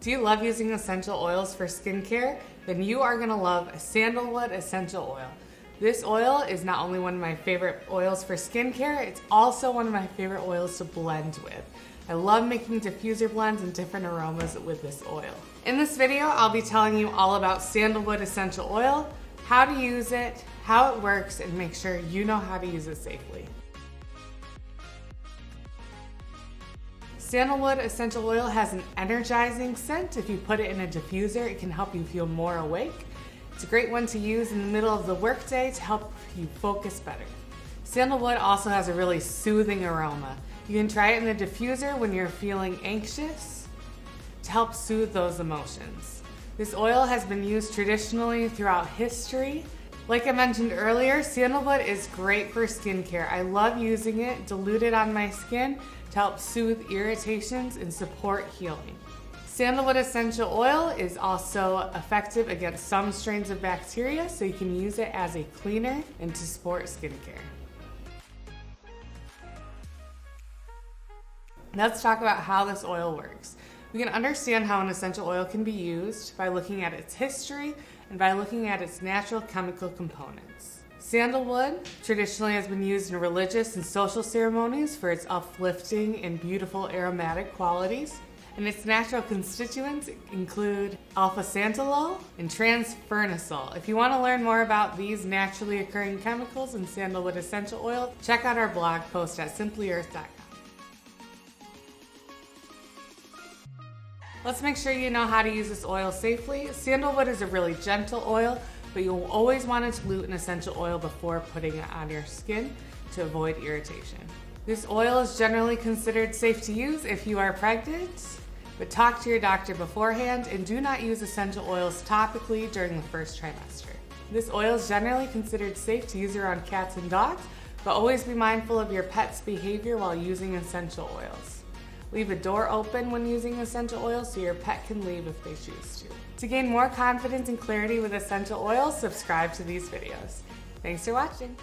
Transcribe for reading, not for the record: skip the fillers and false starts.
Do you love using essential oils for skincare? Then you are going to love Sandalwood Essential Oil. This oil is not only one of my favorite oils for skincare, it's also one of my favorite oils to blend with. I love making diffuser blends and different aromas with this oil. In this video, I'll be telling you all about Sandalwood Essential Oil, how to use it, how it works, and make sure you know how to use it safely. Sandalwood Essential Oil has an energizing scent. If you put it in a diffuser, it can help you feel more awake. It's a great one to use in the middle of the workday to help you focus better. Sandalwood also has a really soothing aroma. You can try it in the diffuser when you're feeling anxious to help soothe those emotions. This oil has been used traditionally throughout history. Like I mentioned earlier, sandalwood is great for skincare. I love using it diluted on my skin to help soothe irritations and support healing. Sandalwood essential oil is also effective against some strains of bacteria, so you can use it as a cleaner and to support skincare. Let's talk about how this oil works. We can understand how an essential oil can be used by looking at its history and by looking at its natural chemical components. Sandalwood traditionally has been used in religious and social ceremonies for its uplifting and beautiful aromatic qualities. And its natural constituents include alpha-santalol and trans-fernisol. If you want to learn more about these naturally occurring chemicals in sandalwood essential oil, check out our blog post at simplyearth.com. Let's make sure you know how to use this oil safely. Sandalwood is a really gentle oil, but you'll always want to dilute an essential oil before putting it on your skin to avoid irritation. This oil is generally considered safe to use if you are pregnant, but talk to your doctor beforehand and do not use essential oils topically during the first trimester. This oil is generally considered safe to use around cats and dogs, but always be mindful of your pet's behavior while using essential oils. Leave a door open when using essential oils so your pet can leave if they choose to. To gain more confidence and clarity with essential oils, subscribe to these videos. Thanks for watching.